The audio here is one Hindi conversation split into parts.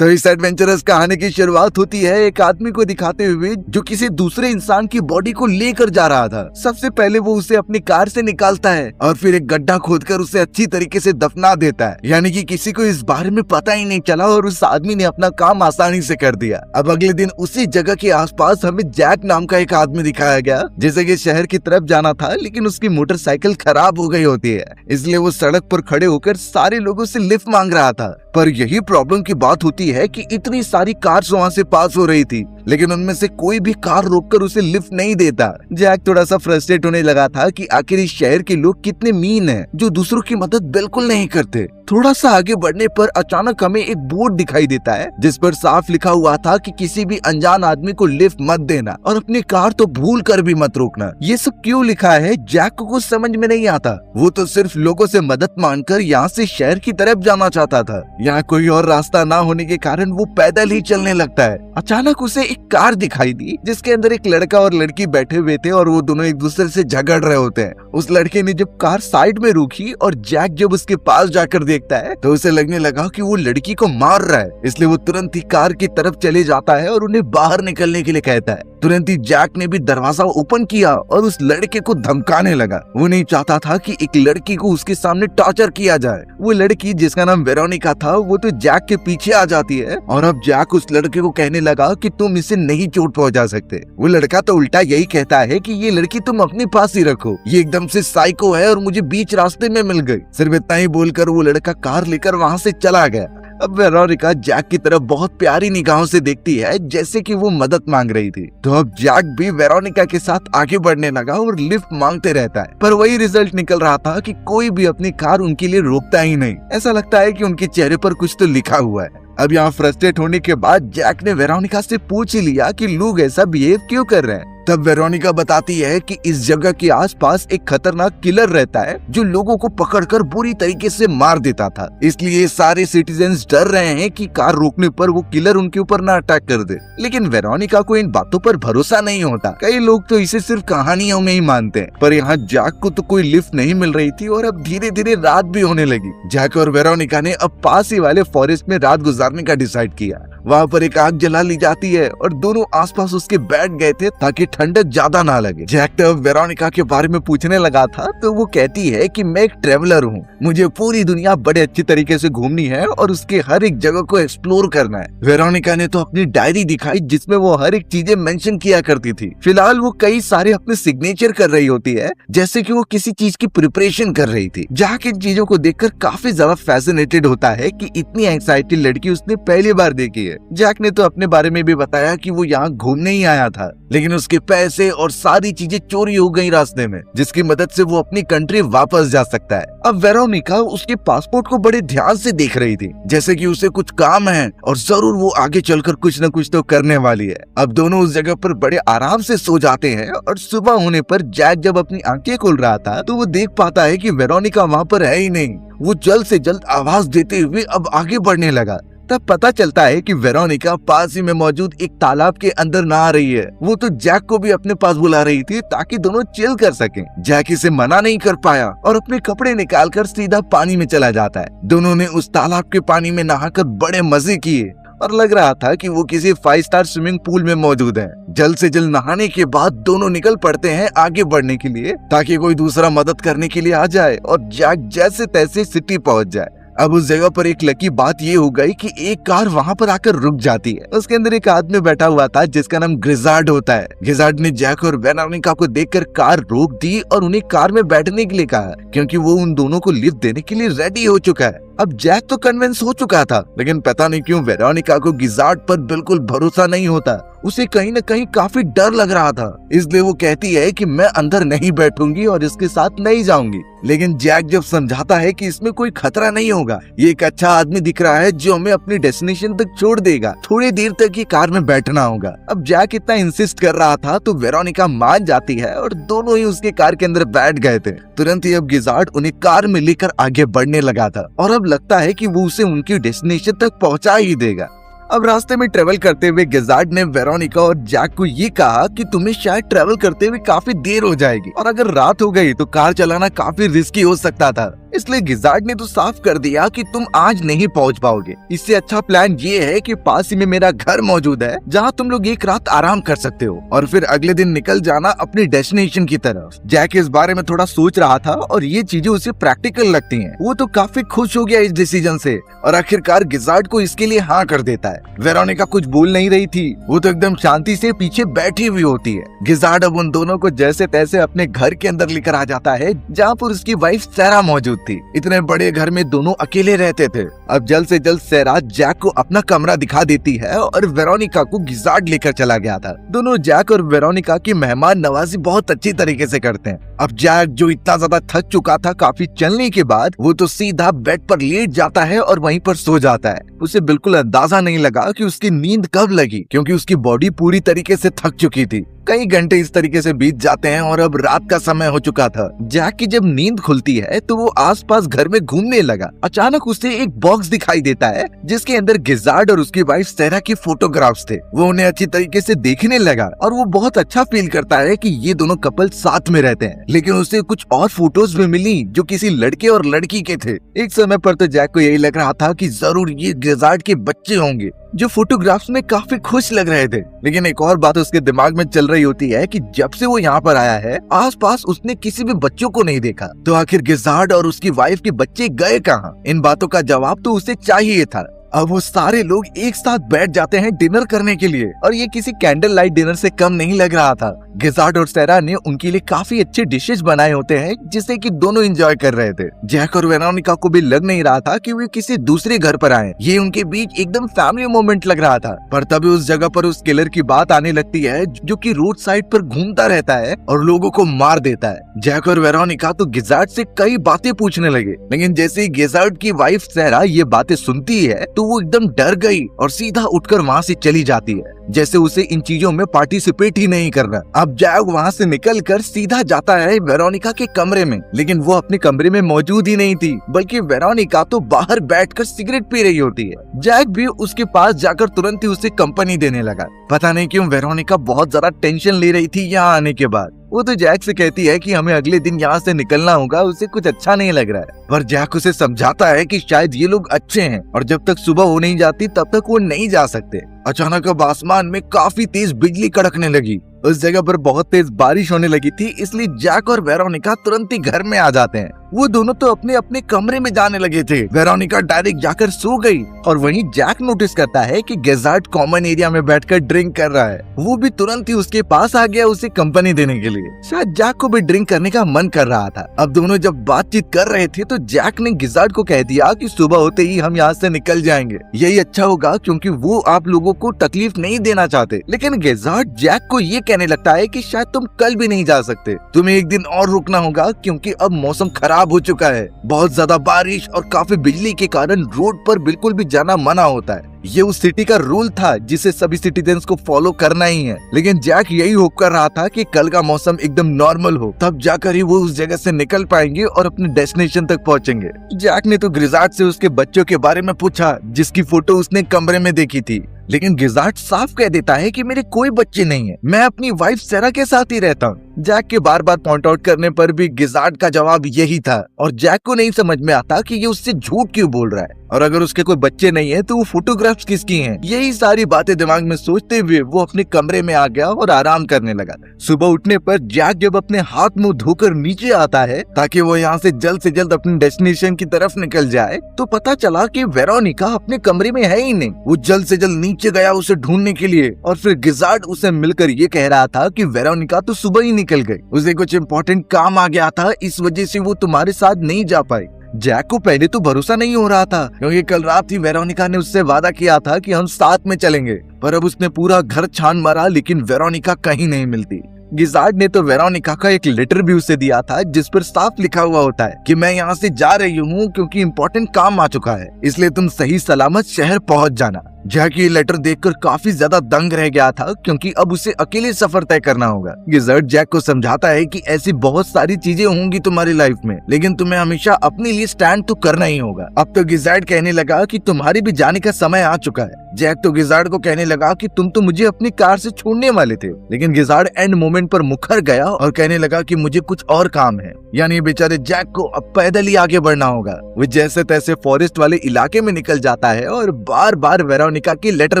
तो इस एडवेंचरस कहानी की शुरुआत होती है एक आदमी को दिखाते हुए जो किसी दूसरे इंसान की बॉडी को लेकर जा रहा था। सबसे पहले वो उसे अपनी कार से निकालता है और फिर एक गड्ढा खोदकर उसे अच्छी तरीके से दफना देता है, यानी कि किसी को इस बारे में पता ही नहीं चला और उस आदमी ने अपना काम आसानी से कर दिया। अब अगले दिन उसी जगह के आसपास हमें जैक नाम का एक आदमी दिखाया गया, जैसे कि शहर की तरफ जाना था लेकिन उसकी मोटरसाइकिल खराब हो गई होती है, इसलिए वो सड़क पर खड़े होकर सारे लोगों से लिफ्ट मांग रहा था। पर यही प्रॉब्लम की बात होती है कि इतनी सारी कार्स वहाँ से पास हो रही थी लेकिन उनमें से कोई भी कार रोककर उसे लिफ्ट नहीं देता। जैक थोड़ा सा फ्रस्ट्रेट होने लगा था कि आखिर इस शहर के लोग कितने मीन हैं जो दूसरों की मदद बिल्कुल नहीं करते। थोड़ा सा आगे बढ़ने पर अचानक हमें एक बोर्ड दिखाई देता है जिस पर साफ लिखा हुआ था कि किसी भी अनजान आदमी को लिफ्ट मत देना और अपनी कार तो भूल कर भी मत रोकना। ये सब क्यों लिखा है जैक को कुछ समझ में नहीं आता। वो तो सिर्फ लोगों से मदद मांगकर यहाँ से शहर की तरफ जाना चाहता था। यहाँ कोई और रास्ता ना होने के कारण वो पैदल ही चलने लगता है। अचानक उसे एक कार दिखाई दी जिसके अंदर एक लड़का और लड़की बैठे हुए थे और वो दोनों एक दूसरे से झगड़ रहे होते हैं। उस लड़के ने जब कार साइड में रोकी और जैक जब उसके पास जाकर देखता है तो उसे लगने लगा कि वो लड़की को मार रहा है, इसलिए वो तुरंत ही कार की तरफ चले जाता है और उन्हें बाहर निकलने के लिए कहता है। तुरंत ही जैक ने भी दरवाजा ओपन किया और उस लड़के को धमकाने लगा। वो नहीं चाहता था कि एक लड़की को उसके सामने टॉर्चर किया जाए। वो लड़की जिसका नाम वेरोनिका था वो तो जैक के पीछे आ जाती है और अब जैक उस लड़के को कहने लगा कि तुम इसे नहीं चोट पहुंचा सकते। वो लड़का तो उल्टा यही कहता है कि ये लड़की तुम अपने पास ही रखो, ये एकदम से साइको है और मुझे बीच रास्ते में मिल गई। सिर्फ इतना ही बोलकर वो लड़का कार लेकर वहाँ से चला गया। अब वेरोनिका जैक की तरफ बहुत प्यारी निगाहों से देखती है जैसे कि वो मदद मांग रही थी। तो अब जैक भी वेरोनिका के साथ आगे बढ़ने लगा और लिफ्ट मांगते रहता है, पर वही रिजल्ट निकल रहा था कि कोई भी अपनी कार उनके लिए रोकता ही नहीं। ऐसा लगता है कि उनके चेहरे पर कुछ तो लिखा हुआ है। अब यहाँ फ्रस्ट्रेट होने के बाद जैक ने वेरोनिका से पूछ ही लिया कि लोग ऐसा बिहेव क्यों कर रहे हैं। तब वेरोनिका बताती है कि इस जगह के आसपास एक खतरनाक किलर रहता है जो लोगों को पकड़कर बुरी तरीके से मार देता था, इसलिए सारे सिटीजन्स डर रहे हैं कि कार रोकने पर वो किलर उनके ऊपर ना अटैक कर दे। लेकिन वेरोनिका को इन बातों पर भरोसा नहीं होता। कई लोग तो इसे सिर्फ कहानियों में ही मानते हैं, पर यहाँ जैक को तो कोई लिफ्ट नहीं मिल रही थी और अब धीरे धीरे रात भी होने लगी। जैक और वेरोनिका ने अब पास ही वाले फॉरेस्ट में रात गुजारने का डिसाइड किया। वहाँ पर एक आग जला ली जाती है और दोनों आसपास उसके बैठ गए थे ताकि ठंडक ज्यादा ना लगे। जैक तो वेरोनिका के बारे में पूछने लगा था तो वो कहती है कि मैं एक ट्रेवलर हूँ, मुझे पूरी दुनिया बड़े अच्छी तरीके से घूमनी है और उसके हर एक जगह को एक्सप्लोर करना है। वेरोनिका ने तो अपनी डायरी दिखाई जिसमें वो हर एक चीजें मेंशन किया करती थी। फिलहाल वो कई सारे अपने सिग्नेचर कर रही होती है जैसे कि वो किसी चीज की प्रिपरेशन कर रही थी। जैक इन चीजों को देखकर काफी ज्यादा फैसिनेटेड होता है कि इतनी एक्साइटेड लड़की उसने पहली बार देखी है। जैक ने तो अपने बारे में भी बताया कि वो यहाँ घूमने ही आया था लेकिन उसके पैसे और सारी चीजें चोरी हो गई रास्ते में, जिसकी मदद से वो अपनी कंट्री वापस जा सकता है। अब वेरोनिका उसके पासपोर्ट को बड़े ध्यान से देख रही थी जैसे कि उसे कुछ काम है और जरूर वो आगे चलकर कुछ न कुछ तो करने वाली है। अब दोनों उस जगह पर बड़े आराम से सो जाते हैं और सुबह होने पर जैक जब अपनी आंखें खोल रहा था तो वो देख पाता है कि वेरोनिका वहाँ पर है ही नहीं। वो जल्द से जल्द आवाज देते हुए अब आगे बढ़ने लगा। तब पता चलता है कि वेरोनिका पास ही में मौजूद एक तालाब के अंदर नहा रही है। वो तो जैक को भी अपने पास बुला रही थी ताकि दोनों चिल कर सकें। जैक इसे मना नहीं कर पाया और अपने कपड़े निकालकर सीधा पानी में चला जाता है। दोनों ने उस तालाब के पानी में नहाकर बड़े मजे किए और लग रहा था कि वो किसी 5 स्टार स्विमिंग पूल में मौजूद हैं। जल्द से जल्द नहाने के बाद दोनों निकल पड़ते हैं आगे बढ़ने के लिए ताकि कोई दूसरा मदद करने के लिए आ जाए और जैक जैसे तैसे सिटी पहुंच जाए। अब उस जगह पर एक लकी बात ये हो गई कि एक कार वहाँ पर आकर रुक जाती है। उसके अंदर एक आदमी बैठा हुआ था जिसका नाम ग्रिजार्ड होता है। ग्रिजार्ड ने जैक और वेरोनिका को देखकर कार रोक दी और उन्हें कार में बैठने के लिए कहा क्योंकि वो उन दोनों को लिफ्ट देने के लिए रेडी हो चुका है। अब जैक तो कन्विंस हो चुका था लेकिन पता नहीं क्यों वेरोनिका को ग्रिजार्ड पर बिल्कुल भरोसा नहीं होता। उसे कहीं न कहीं काफी डर लग रहा था, इसलिए वो कहती है कि मैं अंदर नहीं बैठूंगी और इसके साथ नहीं जाऊंगी। लेकिन जैक जब समझाता है कि इसमें कोई खतरा नहीं होगा, ये एक अच्छा आदमी दिख रहा है जो हमें अपनी डेस्टिनेशन तक छोड़ देगा, थोड़ी देर तक ही कार में बैठना होगा। अब जैक इतना इंसिस्ट कर रहा था तो वेरोनिका मान जाती है और दोनों ही उसके कार के अंदर बैठ गए थे। तुरंत ही अब ग्रिजार्ड उन्हें कार में लेकर आगे बढ़ने लगा था और अब लगता है कि वो उसे उनकी डेस्टिनेशन तक पहुंचा ही देगा। अब रास्ते में ट्रेवल करते हुए ग्रिजार्ड ने वेरोनिका और जैक को ये कहा कि तुम्हें शायद ट्रेवल करते हुए काफी देर हो जाएगी और अगर रात हो गई तो कार चलाना काफी रिस्की हो सकता था। इसलिए गिजार्ड ने तो साफ कर दिया कि तुम आज नहीं पहुंच पाओगे। इससे अच्छा प्लान ये है कि पास ही में मेरा घर मौजूद है जहाँ तुम लोग एक रात आराम कर सकते हो और फिर अगले दिन निकल जाना अपनी डेस्टिनेशन की तरफ। जैक इस बारे में थोड़ा सोच रहा था और ये चीजें उसे प्रैक्टिकल लगती हैं। वो तो काफी खुश हो गया इस डिसीजन से और आखिरकार गिजार्ड को इसके लिए हाँ कर देता है। वेरोनिका कुछ बोल नहीं रही थी, वो तो एकदम शांति से पीछे बैठी हुई होती है। गिजार्ड अब उन दोनों को जैसे तैसे अपने घर के अंदर लेकर आ जाता है जहाँ पर उसकी वाइफ सैरा मौजूद थी। इतने बड़े घर में दोनों अकेले रहते थे। अब जल्द से जल्द सैरा जैक को अपना कमरा दिखा देती है और वेरोनिका को गिजार्ड लेकर चला गया था। दोनों जैक और वेरोनिका की मेहमान नवाजी बहुत अच्छी तरीके से करते हैं। अब जैक जो इतना ज्यादा थक चुका था काफी चलने के बाद, वो तो सीधा बेड पर लेट जाता है और वहीं पर सो जाता है। उसे बिल्कुल अंदाजा नहीं लगा कि उसकी नींद कब लगी, क्योंकि उसकी बॉडी पूरी तरीके से थक चुकी थी। कई घंटे इस तरीके से बीत जाते हैं और अब रात का समय हो चुका था। जैक की जब नींद खुलती है तो वो आसपास घर में घूमने लगा। अचानक उसे एक बॉक्स दिखाई देता है जिसके अंदर गिजार्ड और उसकी वाइफ सैरा के फोटोग्राफ्स थे। वो उन्हें अच्छी तरीके से देखने लगा और वो बहुत अच्छा फील करता है कि ये दोनों कपल साथ में रहते हैं। लेकिन उसे कुछ और फोटोज भी मिली जो किसी लड़के और लड़की के थे। एक समय पर तो जैक को यही लग रहा था कि जरूर ये गिजार्ड के बच्चे होंगे जो फोटोग्राफ्स में काफी खुश लग रहे थे। लेकिन एक और बात उसके दिमाग में चल रही होती है कि जब से वो यहाँ पर आया है आसपास उसने किसी भी बच्चों को नहीं देखा, तो आखिर गिजार्ड और उसकी वाइफ के बच्चे गए कहाँ? इन बातों का जवाब तो उसे चाहिए था। अब वो सारे लोग एक साथ बैठ जाते हैं डिनर करने के लिए और ये किसी कैंडल लाइट डिनर से कम नहीं लग रहा था। गिजार्ड और सैरा ने उनके लिए काफी अच्छे डिशेस बनाए होते हैं जिसे कि दोनों एंजॉय कर रहे थे। जैक और वेरोनिका को भी लग नहीं रहा था कि वे किसी दूसरे घर पर आए। ये उनके बीच एकदम फैमिली मोमेंट लग रहा था। पर तभी उस जगह पर उस किलर की बात आने लगती है जो कि रोड साइड पर घूमता रहता है और लोगों को मार देता है। जैक और वेरोनिका तो गिजार्ड से कई बातें पूछने लगे, लेकिन जैसे ही गिजार्ड की वाइफ सैरा ये बातें सुनती है तो वो एकदम डर गई और सीधा उठकर वहाँ से चली जाती है, जैसे उसे इन चीजों में पार्टिसिपेट ही नहीं करना। अब जैक वहाँ से निकलकर सीधा जाता है वेरोनिका के कमरे में, लेकिन वो अपने कमरे में मौजूद ही नहीं थी, बल्कि वेरोनिका तो बाहर बैठकर सिगरेट पी रही होती है। जैक भी उसके पास जाकर तुरंत ही उसे कंपनी देने लगा। पता नहीं क्यों वेरोनिका बहुत ज्यादा टेंशन ले रही थी यहाँ आने के बाद। वो तो जैक से कहती है कि हमें अगले दिन यहाँ से निकलना होगा, उसे कुछ अच्छा नहीं लग रहा है। पर जैक उसे समझाता है कि शायद ये लोग अच्छे हैं और जब तक सुबह हो नहीं जाती तब तक वो नहीं जा सकते। अचानक अब आसमान में काफी तेज बिजली कड़कने लगी। उस जगह पर बहुत तेज बारिश होने लगी थी, इसलिए जैक और वेरोनिका तुरंत ही घर में आ जाते हैं। वो दोनों तो अपने अपने कमरे में जाने लगे थे। वेरोनिका डायरेक्ट जाकर सो गई और वहीं जैक नोटिस करता है कि गिजार्ड कॉमन एरिया में बैठकर ड्रिंक कर रहा है। वो भी तुरंत ही उसके पास आ गया उसे कंपनी देने के लिए। शायद जैक को भी ड्रिंक करने का मन कर रहा था। अब दोनों जब बातचीत कर रहे थे तो जैक ने गिजार्ड को कह दिया कि सुबह होते ही हम यहाँ से निकल जाएंगे, यही अच्छा होगा क्योंकि वो आप लोगों को तकलीफ नहीं देना चाहते। लेकिन गिजार्ड जैक को ये कहने लगता है कि शायद तुम कल भी नहीं जा सकते, तुम्हें एक दिन और रुकना होगा क्योंकि अब मौसम खराब हो चुका है। बहुत ज्यादा बारिश और काफी बिजली के कारण रोड पर बिल्कुल भी जाना मना होता है। ये उस सिटी का रूल था जिसे सभी सिटीजन्स को फॉलो करना ही है। लेकिन जैक यही होप कर रहा था कि कल का मौसम एकदम नॉर्मल हो, तब जाकर ही वो उस जगह से निकल पाएंगे और अपने डेस्टिनेशन तक पहुंचेंगे। जैक ने तो गिजार्ड से उसके बच्चों के बारे में पूछा जिसकी फोटो उसने कमरे में देखी थी, लेकिन गिजार्ड साफ कह देता है कि मेरे कोई बच्चे नहीं है, मैं अपनी वाइफ सैरा के साथ ही रहता हूँ। जैक के बार बार पॉइंट आउट करने पर भी गिजार्ड का जवाब यही था और जैक को नहीं समझ में आता कि ये उससे झूठ क्यों बोल रहा है और अगर उसके कोई बच्चे नहीं है तो वो फोटोग्राफ्स किसकी हैं। यही सारी बातें दिमाग में सोचते हुए वो अपने कमरे में आ गया और आराम करने लगा। सुबह उठने पर जैक जब अपने हाथ मुंह धोकर नीचे आता है ताकि वो यहाँ से जल्द अपने डेस्टिनेशन की तरफ निकल जाए, तो पता चला कि वेरोनिका अपने कमरे में है ही नहीं। वो जल्द से जल्द नीचे गया उसे ढूंढने के लिए और फिर गिजार्ड उसे मिलकर ये कह रहा था कि वेरोनिका तो सुबह ही निकल गई, उसे कुछ इम्पोर्टेंट काम आ गया था, इस वजह से वो तुम्हारे साथ नहीं जा पाई। जैक को पहले तो भरोसा नहीं हो रहा था क्योंकि कल रात ही वेरोनिका ने उससे वादा किया था कि हम साथ में चलेंगे, पर अब उसने पूरा घर छान मारा लेकिन वेरोनिका कहीं नहीं मिलती। गिजार्ड ने तो वेरोनिका का एक लेटर भी उसे दिया था जिस पर साफ लिखा हुआ होता है कि मैं यहाँ से जा रही हूँ क्योंकि इम्पोर्टेंट काम आ चुका है, इसलिए तुम सही सलामत शहर पहुँच जाना। जैक ये लेटर देखकर काफी ज्यादा दंग रह गया था, क्योंकि अब उसे अकेले सफर तय करना होगा। गिजार्ड जैक को समझाता है कि ऐसी बहुत सारी चीजें होंगी तुम्हारी लाइफ में, लेकिन तुम्हें हमेशा अपने लिए स्टैंड तो करना ही होगा। अब तो गिजार्ड कहने लगा कि तुम्हारी भी जाने का समय आ चुका है। जैक तो गिजार्ड को कहने लगा कि तुम तो मुझे अपनी कार से छोड़ने वाले थे, लेकिन गिजार्ड एंड मोमेंट पर मुखर गया और कहने लगा कि मुझे कुछ और काम है। यानी बेचारे जैक को अब पैदल ही आगे बढ़ना होगा। वो जैसे तैसे फॉरेस्ट वाले इलाके में निकल जाता है और बार बार वेरोनिका के लेटर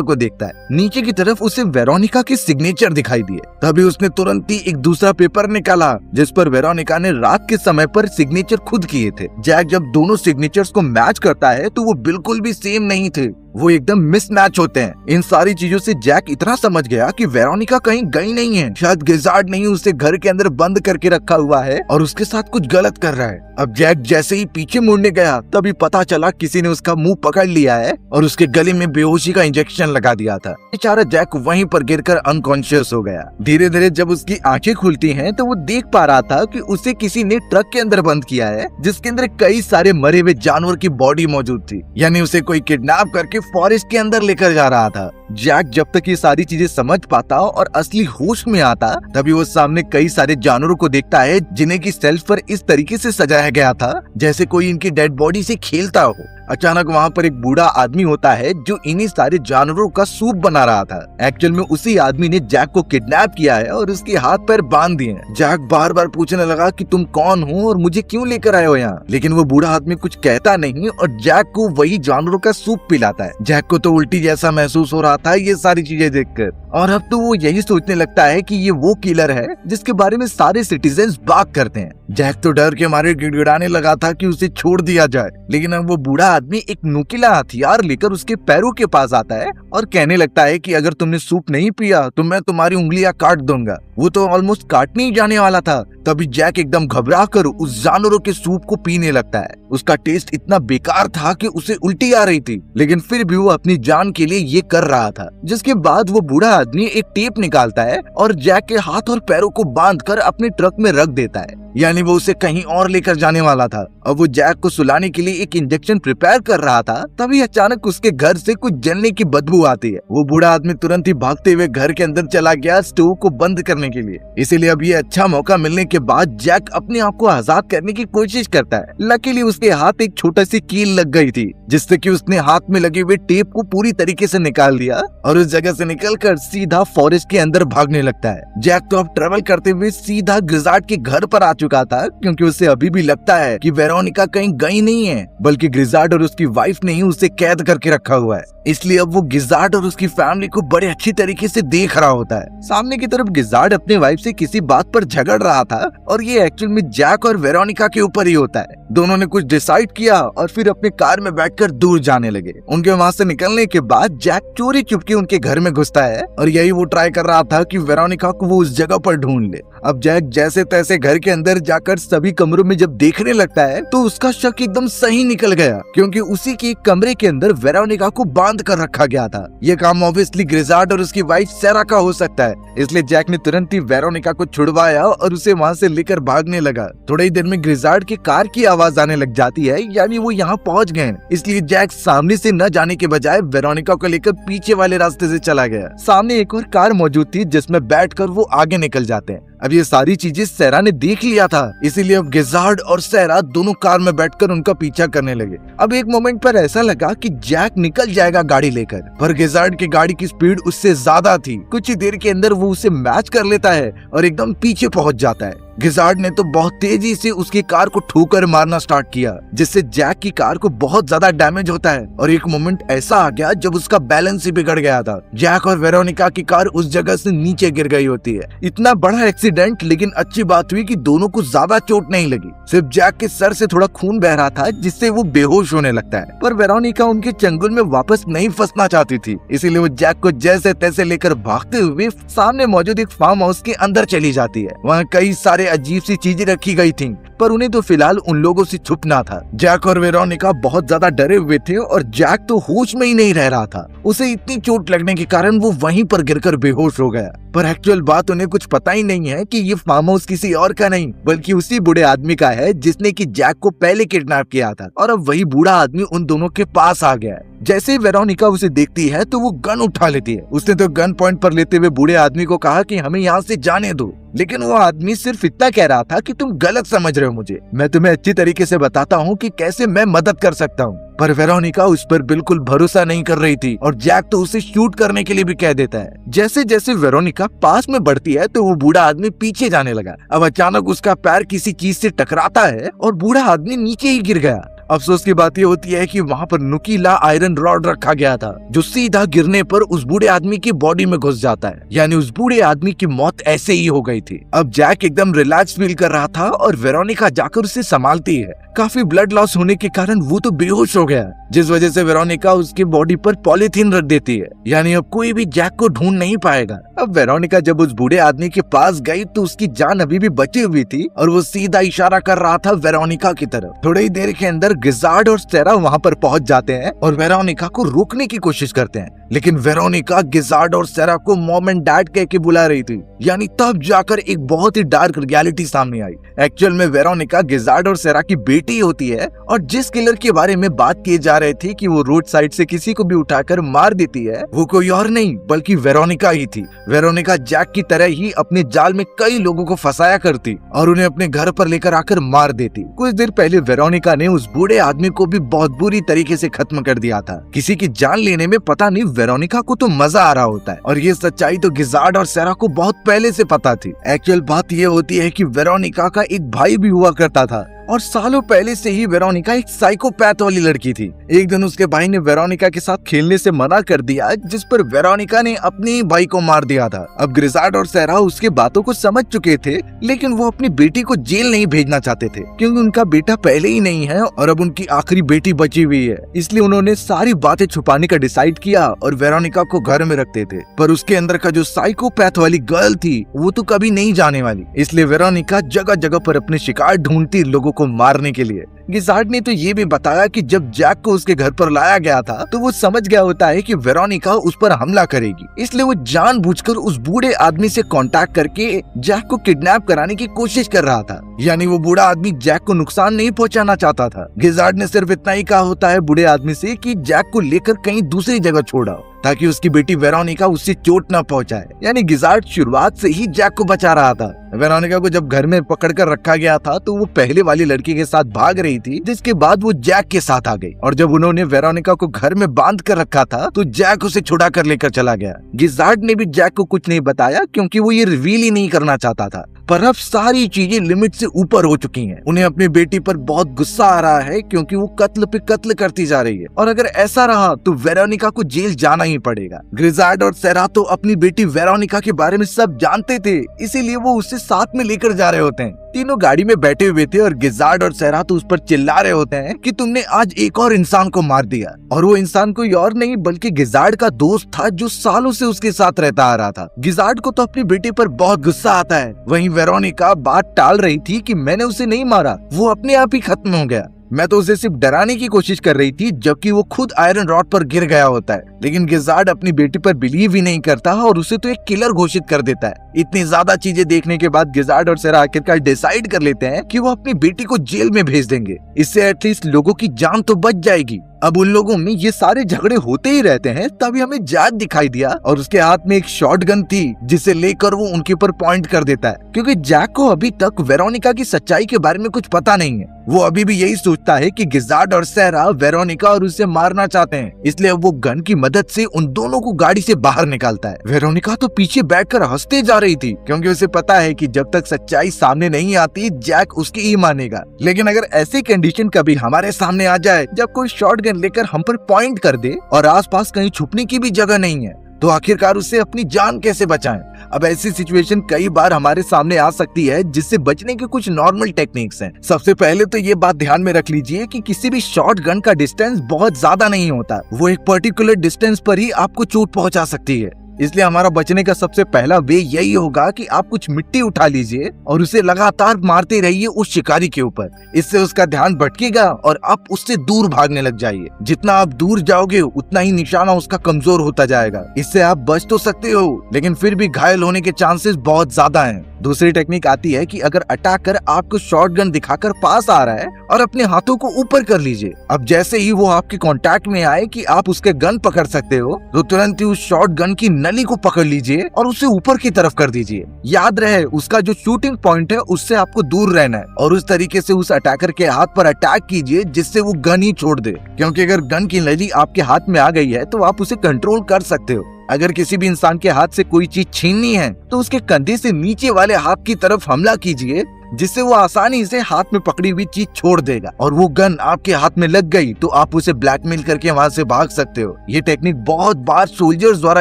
को देखता है। नीचे की तरफ उसे वेरोनिका के सिग्नेचर दिखाई दिए। तभी उसने तुरंत ही एक दूसरा पेपर निकाला जिस पर वेरोनिका ने रात के समय पर सिग्नेचर खुद किए थे। जैक जब दोनों सिग्नेचर्स को मैच करता है तो वो बिल्कुल भी सेम नहीं थे, वो एकदम मिसमैच होते हैं। इन सारी चीजों से जैक इतना समझ गया कि वेरोनिका कहीं गई नहीं है, शायद गिजार्ड नहीं उसे घर के अंदर बंद करके रखा हुआ है और उसके साथ कुछ गलत कर रहा है। अब जैक जैसे ही पीछे मुड़ने गया तभी पता चला किसी ने उसका मुंह पकड़ लिया है और उसके गले में बेहोशी का इंजेक्शन लगा दिया था। बेचारा जैक वहीं पर गिरकर अनकॉन्शियस हो गया। धीरे धीरे जब उसकी आंखें खुलती हैं तो वो देख पा रहा था कि उसे किसी ने ट्रक के अंदर बंद किया है, जिसके अंदर कई सारे मरे हुए जानवर की बॉडी मौजूद थी। यानी उसे कोई किडनैप करके फॉरेस्ट के अंदर लेकर जा रहा था। जैक जब तक ये सारी चीजें समझ पाता और असली होश में आता तभी वो सामने कई सारे जानवरों को देखता है जिन्हें की शेल्फ पर इस तरीके से सजाया गया था जैसे कोई इनकी डेड बॉडी से खेलता हो। अचानक वहाँ पर एक बूढ़ा आदमी होता है जो इन्हीं सारे जानवरों का सूप बना रहा था। एक्चुअल में उसी आदमी ने जैक को किडनैप किया है और उसके हाथ पैर बांध दिए हैं। जैक बार बार पूछने लगा कि तुम कौन हो और मुझे क्यों लेकर आए हो यहाँ, लेकिन वो बूढ़ा आदमी कुछ कहता नहीं और जैक को वही जानवरों का सूप पिलाता है। जैक को तो उल्टी जैसा महसूस हो रहा था ये सारी चीजें देखकर, और अब तो वो यही सोचने लगता है कि ये वो किलर है जिसके बारे में सारे सिटीजन्स बात करते हैं। जैक तो डर के मारे गिड़गिड़ाने लगा था कि उसे छोड़ दिया जाए, लेकिन अब वो बूढ़ा आदमी एक नुकीला हथियार लेकर उसके पैरों के पास आता है और कहने लगता है कि अगर तुमने सूप नहीं पिया तो मैं तुम्हारी उंगलियां काट दूंगा। वो तो ऑलमोस्ट काटने ही जाने वाला था, तभी जैक एकदम घबरा कर उस जानवरों के सूप को पीने लगता है। उसका टेस्ट इतना बेकार था कि उसे उल्टी आ रही थी, लेकिन फिर भी वो अपनी जान के लिए ये कर रहा था। जिसके बाद वो बूढ़ा आदमी एक टेप निकालता है और जैक के हाथ और पैरों को बांधकर अपने ट्रक में रख देता है। यानी वो उसे कहीं और लेकर जाने वाला था। अब वो जैक को सुलाने के लिए एक इंजेक्शन प्रिपेयर कर रहा था, तभी अचानक उसके घर से कुछ जलने की बदबू आती है। वो बूढ़ा आदमी तुरंत ही भागते हुए घर के अंदर चला गया स्टोव को बंद करने के लिए। इसीलिए अब ये अच्छा मौका मिलने के बाद जैक अपने आप को आजाद करने की कोशिश करता है। लकीली उसके हाथ एक छोटा सी कील लग गई थी, जिससे कि उसने हाथ में लगे हुए टेप को पूरी तरीके से निकाल दिया और उस जगह से निकलकर सीधा फॉरेस्ट के अंदर भागने लगता है। जैक तो अब ट्रेवल करते हुए सीधा गिजार्ड के घर पर आ चुका था, क्योंकि उसे अभी भी लगता है कि वेरोनिका कहीं गई नहीं है, बल्कि गिजार्ड और उसकी वाइफ ने ही उसे कैद करके रखा हुआ है। इसलिए अब वो गिजार्ड और उसकी फैमिली को बड़े अच्छी तरीके से देख रहा होता है। सामने की तरफ गिजार्ड अपने वाइफ से किसी बात पर झगड़ रहा था और ये एक्चुअल में जैक और वेरोनिका के ऊपर ही होता है। दोनों ने कुछ डिसाइड किया और फिर अपने कार में बैठकर दूर जाने लगे। उनके वहाँ से निकलने के बाद जैक चोरी चुपके उनके घर में घुसता है और यही वो ट्राई कर रहा था कि वेरोनिका को वो उस जगह पर ढूंढ ले। अब जैक जैसे तैसे घर के अंदर जाकर सभी कमरों में जब देखने लगता है तो उसका शक एकदम सही निकल गया, क्योंकि उसी के कमरे के अंदर वेरोनिका को बांध कर रखा गया था। ये काम ऑब्वियसली गिजार्ड और उसकी वाइफ सेरा का हो सकता है, इसलिए जैक ने तुरंत ही वेरोनिका को छुड़वाया और उसे वहाँ से लेकर भागने लगा। थोड़ी ही देर में गिजार्ड की कार की आवाज आने लग जाती है, यानी वो यहाँ पहुँच गए। इसलिए जैक सामने से न जाने के बजाय वेरोनिका को लेकर पीछे वाले रास्ते से चला गया। सामने एक और कार मौजूद थी जिसमें बैठकर वो आगे निकल जाते हैं। अब ये सारी चीजें सेरा ने देख लिया था, इसीलिए अब गिजार्ड और सेरा दोनों कार में बैठकर उनका पीछा करने लगे। अब एक मोमेंट पर ऐसा लगा कि जैक निकल जाएगा गाड़ी लेकर, पर गिजार्ड की गाड़ी की स्पीड उससे ज्यादा थी। कुछ ही देर के अंदर वो उसे मैच कर लेता है और एकदम पीछे पहुंच जाता है। गिजार्ड ने तो बहुत तेजी से उसकी कार को ठोकर मारना स्टार्ट किया, जिससे जैक की कार को बहुत ज्यादा डैमेज होता है और एक मोमेंट ऐसा आ गया जब उसका बैलेंस ही बिगड़ गया था। जैक और वेरोनिका की कार उस जगह से नीचे गिर गई होती है। इतना बड़ा एक्सीडेंट, लेकिन अच्छी बात हुई कि दोनों को ज्यादा चोट नहीं लगी। सिर्फ जैक के सर से थोड़ा खून बह रहा था, जिससे वो बेहोश होने लगता है। पर वेरोनिका उनके चंगुल में वापस नहीं फंसना चाहती थी, इसीलिए वो जैक को जैसे तैसे लेकर भागते हुए सामने मौजूद एक फार्म हाउस के अंदर चली जाती है। वहाँ कई सारे अजीब सी चीजें रखी गई थी, पर उन्हें तो फिलहाल उन लोगों से छुपना था। जैक और वेरोनिका बहुत ज्यादा डरे हुए थे और जैक तो होश में ही नहीं रह रहा था। उसे इतनी चोट लगने के कारण वो वहीं पर गिरकर बेहोश हो गया। पर एक्चुअल बात उन्हें कुछ पता ही नहीं है कि ये फार्म हाउस किसी और का नहीं बल्कि उसी बूढ़े आदमी का है जिसने कि जैक को पहले किडनैप किया था, और अब वही बूढ़ा आदमी उन दोनों के पास आ गया है। जैसे ही वेरोनिका उसे देखती है तो वो गन उठा लेती है। उसने तो गन पॉइंट पर लेते हुए बूढ़े आदमी को कहा कि हमें यहाँ से जाने दो, लेकिन वो आदमी सिर्फ इतना कह रहा था कि तुम गलत समझ रहे हो मुझे, मैं तुम्हें अच्छी तरीके से बताता हूँ कि कैसे मैं मदद कर सकता हूँ। पर वेरोनिका उस पर बिल्कुल भरोसा नहीं कर रही थी और जैक तो उसे शूट करने के लिए भी कह देता है। जैसे जैसे वेरोनिका पास में बढ़ती है तो वो बूढ़ा आदमी पीछे जाने लगा। अब अचानक उसका पैर किसी चीज से टकराता है और बूढ़ा आदमी नीचे ही गिर गया। अफसोस की बात ये होती है कि वहाँ पर नुकीला आयरन रॉड रखा गया था जो सीधा गिरने पर उस बूढ़े आदमी की बॉडी में घुस जाता है, यानी उस बूढ़े आदमी की मौत ऐसे ही हो गई थी। अब जैक एकदम रिलैक्स फील कर रहा था और वेरोनिका जाकर उसे संभालती है। काफी ब्लड लॉस होने के कारण वो तो बेहोश हो गया, जिस वजह से वेरोनिका उसकी बॉडी पर पॉलीथीन रख देती है, यानी अब कोई भी जैक को ढूंढ नहीं पाएगा। अब वेरोनिका जब उस बूढ़े आदमी के पास गई तो उसकी जान अभी भी बची हुई थी और वो सीधा इशारा कर रहा था वेरोनिका की तरफ। थोड़ी ही देर के अंदर गिजार्ड और सेरा वहाँ पर पहुँच जाते हैं और वेरोनिका को रोकने की कोशिश करते हैं, लेकिन वेरोनिका गिजार्ड और सेरा को मॉम एंड डैड कह के बुला रही थी, यानी तब जाकर एक बहुत ही डार्क रियलिटी सामने आई। एक्चुअल में वेरोनिका गिजार्ड और सेरा की बेटी होती है और जिस किलर के बारे में बात किए जा रहे थे कि वो रोड साइड से किसी को भी उठाकर मार देती है, वो कोई और नहीं बल्कि वेरोनिका ही थी। वेरोनिका जैक की तरह ही अपने जाल में कई लोगों को फंसाया करती और उन्हें अपने घर पर लेकर आकर मार देती। कुछ देर पहले वेरोनिका ने उस बूढ़े आदमी को भी बहुत बुरी तरीके से खत्म कर दिया था। किसी की जान लेने में पता नहीं वेरोनिका को तो मजा आ रहा होता है, और ये सच्चाई तो गिजार्ड और सेरा को बहुत पहले से पता थी। एक्चुअल बात ये होती है कि वेरोनिका का एक भाई भी हुआ करता था और सालों पहले से ही वेरोनिका एक साइकोपैथ वाली लड़की थी। एक दिन उसके भाई ने वेरोनिका के साथ खेलने से मना कर दिया, जिस पर वेरोनिका ने अपने भाई को मार दिया था। अब गिजार्ड और सेरा उसके बातों को समझ चुके थे, लेकिन वो अपनी बेटी को जेल नहीं भेजना चाहते थे क्योंकि उनका बेटा पहले ही नहीं है और अब उनकी आखिरी बेटी बची हुई है। इसलिए उन्होंने सारी बातें छुपाने का डिसाइड किया और वेरोनिका को घर में रखते थे। पर उसके अंदर का जो साइकोपैथ वाली गर्ल थी वो तो कभी नहीं जाने वाली, इसलिए वेरोनिका जगह जगह पर अपने शिकार ढूंढती लोगों को मारने के लिए। गिजार्ड ने तो ये भी बताया कि जब जैक को उसके घर पर लाया गया था तो वो समझ गया होता है कि वेरोनिका उस पर हमला करेगी, इसलिए वो जानबूझकर उस बूढ़े आदमी से कांटेक्ट करके जैक को किडनैप कराने की कोशिश कर रहा था, यानी वो बूढ़ा आदमी जैक को नुकसान नहीं पहुंचाना चाहता था। गिजार्ड ने सिर्फ इतना ही कहा होता है बूढ़े आदमी से कि जैक को लेकर कहीं दूसरी जगह छोड़ाओ ताकि उसकी बेटी वेरोनिका उससे चोट न पहुंचाए, यानी गिजार्ड शुरुआत से ही जैक को बचा रहा था। वेरोनिका को जब घर में पकड़कर रखा गया था तो वो पहले वाली लड़की के साथ भाग रही थी, जिसके बाद वो जैक के साथ आ गई, और जब उन्होंने वेरोनिका को घर में बांध कर रखा था तो जैक उसे छुड़ा कर लेकर चला गया। गिजार्ड ने भी जैक को कुछ नहीं बताया क्योंकि वो ये रिवील ही नहीं करना चाहता था। पर अब सारी चीजें लिमिट से ऊपर हो चुकी हैं। उन्हें अपनी बेटी पर बहुत गुस्सा आ रहा है क्योंकि वो कत्ल पे कत्ल करती जा रही है, और अगर ऐसा रहा तो वेरोनिका को जेल जाना ही पड़ेगा। गिजार्ड और सेरा तो अपनी बेटी वेरोनिका के बारे में सब जानते थे, इसीलिए वो उसे साथ में लेकर जा रहे होते हैं। तीनों गाड़ी में बैठे हुए थे और गिजार्ड और सेरा तो उस पर चिल्ला रहे होते हैं कि तुमने आज एक और इंसान को मार दिया, और वो इंसान कोई और नहीं बल्कि गिजार्ड का दोस्त था जो सालों से उसके साथ रहता आ रहा था। गिजार्ड को तो अपनी बेटी पर बहुत गुस्सा आता है। वहीं वेरोनिका बात टाल रही थी कि मैंने उसे नहीं मारा, वो अपने आप ही खत्म हो गया, मैं तो उसे सिर्फ डराने की कोशिश कर रही थी, जबकि वो खुद आयरन रॉड पर गिर गया होता है। लेकिन गिजार्ड अपनी बेटी पर बिलीव ही नहीं करता और उसे तो एक किलर घोषित कर देता है। इतनी ज्यादा चीजें देखने के बाद गिजार्ड और सेरा आखिरकार डिसाइड कर लेते हैं कि वो अपनी बेटी को जेल में भेज देंगे, इससे एटलीस्ट लोगों की जान तो बच जाएगी। अब उन लोगों में ये सारे झगड़े होते ही रहते हैं, तभी हमें जैक दिखाई दिया और उसके हाथ में एक शॉटगन थी जिसे लेकर वो उनके ऊपर पॉइंट कर देता है, क्योंकि जैक को अभी तक वेरोनिका की सच्चाई के बारे में कुछ पता नहीं है। वो अभी भी यही सोचता है कि गिजार्ड और सेरा वेरोनिका और उसे मारना चाहते हैं, इसलिए वो गन की मदद से उन दोनों को गाड़ी से बाहर निकालता है। वेरोनिका तो पीछे बैठकर हंसते जा रही थी क्योंकि उसे पता है कि जब तक सच्चाई सामने नहीं आती जैक उसकी ही मानेगा। लेकिन अगर ऐसी कंडीशन कभी हमारे सामने आ जाए जब कोई शॉटगन लेकर हम पर पॉइंट कर दे और आसपास कहीं छुपने की भी जगह नहीं है, तो आखिरकार उससे अपनी जान कैसे बचाएं? अब ऐसी सिचुएशन कई बार हमारे सामने आ सकती है, जिससे बचने के कुछ नॉर्मल टेक्निक्स हैं। सबसे पहले तो ये बात ध्यान में रख लीजिए कि किसी भी शॉट गन का डिस्टेंस बहुत ज्यादा नहीं होता, वो एक पर्टिकुलर डिस्टेंस पर ही आपको चोट पहुंचा सकती है। इसलिए हमारा बचने का सबसे पहला वे यही होगा कि आप कुछ मिट्टी उठा लीजिए और उसे लगातार मारते रहिए उस शिकारी के ऊपर। इससे उसका ध्यान भटकेगा और आप उससे दूर भागने लग जाइए। जितना आप दूर जाओगे उतना ही निशाना उसका कमजोर होता जाएगा। इससे आप बच तो सकते हो, लेकिन फिर भी घायल होने के चांसेस बहुत ज्यादा हैं। दूसरी टेक्निक आती है कि अगर अटैकर आपको शॉटगन दिखाकर पास आ रहा है और अपने हाथों को ऊपर कर लीजिए। अब जैसे ही वो आपके कांटेक्ट में आए कि आप उसके गन पकड़ सकते हो, तो तुरंत ही उस शॉटगन की नली को पकड़ लीजिए और उसे ऊपर की तरफ कर दीजिए। याद रहे, उसका जो शूटिंग पॉइंट है उससे आपको दूर रहना है और उस तरीके से उस अटैकर के हाथ पर अटैक कीजिए जिससे वो गन ही छोड़ दे। क्योंकि अगर गन की नली आपके हाथ में आ गई है तो आप उसे कंट्रोल कर सकते हो। अगर किसी भी इंसान के हाथ से कोई चीज छीननी है तो उसके कंधे से नीचे वाले हाथ की तरफ हमला कीजिए, जिससे वो आसानी से हाथ में पकड़ी हुई चीज छोड़ देगा। और वो गन आपके हाथ में लग गई तो आप उसे ब्लैकमेल करके वहाँ से भाग सकते हो। ये टेक्निक बहुत बार सोल्जर्स द्वारा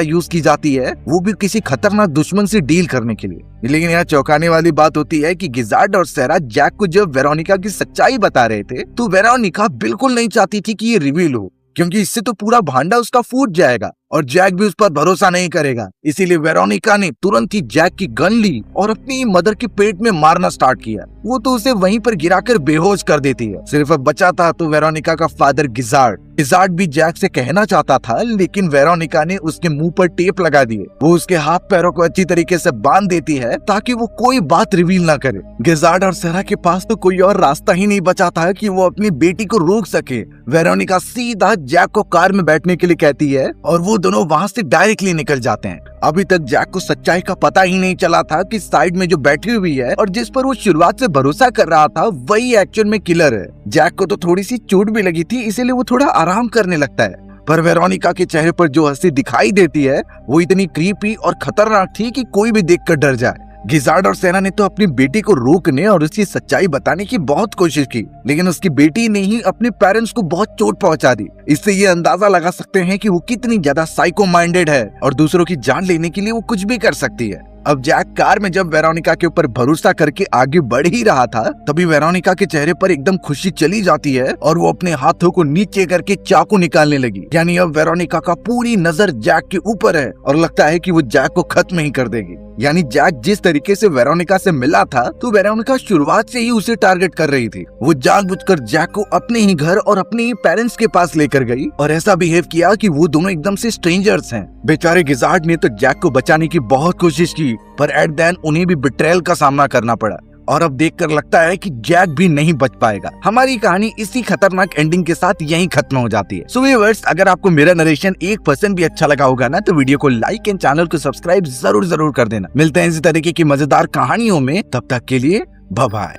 यूज की जाती है, वो भी किसी खतरनाक दुश्मन से डील करने के लिए। लेकिन यहाँ चौंकाने वाली बात होती है कि गिजार्ड और सेरा जैक को जब वेरोनिका की सच्चाई बता रहे थे तो वेरोनिका बिल्कुल नहीं चाहती थी कि ये रिवील हो, क्योंकि इससे तो पूरा भांडा उसका फूट जाएगा और जैक भी उस पर भरोसा नहीं करेगा। इसीलिए वेरोनिका ने तुरंत ही जैक की गन ली और अपनी मदर के पेट में मारना स्टार्ट किया। वो तो उसे वहीं पर गिराकर बेहोश कर देती है। सिर्फ अब बचा था तो वेरोनिका का फादर गिजार्ड। गिजार्ड भी जैक से कहना चाहता था, लेकिन वेरोनिका ने उसके मुंह पर टेप लगा दिए। वो उसके हाथ पैरों को अच्छी तरीके से बांध देती है ताकि वो कोई बात रिवील ना करे। गिजार्ड और सेरा के पास तो कोई और रास्ता ही नहीं बचा था कि वो अपनी बेटी को रोक सके। वेरोनिका सीधा जैक को कार में बैठने के लिए कहती है और वो दोनों वहाँ से डायरेक्टली निकल जाते हैं। अभी तक जैक को सच्चाई का पता ही नहीं चला था कि साइड में जो बैठी हुई है और जिस पर वो शुरुआत से भरोसा कर रहा था वही एक्चुअल में किलर है। जैक को तो थोड़ी सी चोट भी लगी थी, इसीलिए वो थोड़ा आराम करने लगता है। पर वेरोनिका के चेहरे पर जो हंसी दिखाई देती है वो इतनी क्रीपी और खतरनाक थी कि कोई भी देखकर डर जाए। गिजार्ड और सेना ने तो अपनी बेटी को रोकने और उसकी सच्चाई बताने की बहुत कोशिश की, लेकिन उसकी बेटी ने ही अपने पेरेंट्स को बहुत चोट पहुंचा दी। इससे ये अंदाजा लगा सकते हैं कि वो कितनी ज्यादा साइको माइंडेड है और दूसरों की जान लेने के लिए वो कुछ भी कर सकती है। अब जैक कार में जब वेरोनिका के ऊपर भरोसा करके आगे बढ़ ही रहा था, तभी वेरोनिका के चेहरे पर एकदम खुशी चली जाती है और वो अपने हाथों को नीचे करके चाकू निकालने लगी। यानी अब वेरोनिका का पूरी नजर जैक के ऊपर है और लगता है कि वो जैक को खत्म ही कर देगी। यानी जैक जिस तरीके से वेरोनिका से मिला था तो वेरोनिका शुरुआत से ही उसे टारगेट कर रही थी। वो जानबूझकर जैक को अपने ही घर और अपने ही पेरेंट्स के पास लेकर गई और ऐसा बिहेव किया कि वो दोनों एकदम से स्ट्रेंजर्स हैं। बेचारे गिजार्ड ने तो जैक को बचाने की बहुत कोशिश की, पर एट द एंड उन्हें भी बिट्रेयल का सामना करना पड़ा और अब देखकर लगता है कि जैक भी नहीं बच पाएगा। हमारी कहानी इसी खतरनाक एंडिंग के साथ यहीं खत्म हो जाती है। सो व्यूअर्स, अगर आपको मेरा नरेशन 1% भी अच्छा लगा होगा ना तो वीडियो को लाइक एंड चैनल को सब्सक्राइब जरूर कर देना। मिलते हैं इसी तरीके की मजेदार कहानियों में, तब तक के लिए बाय बाय।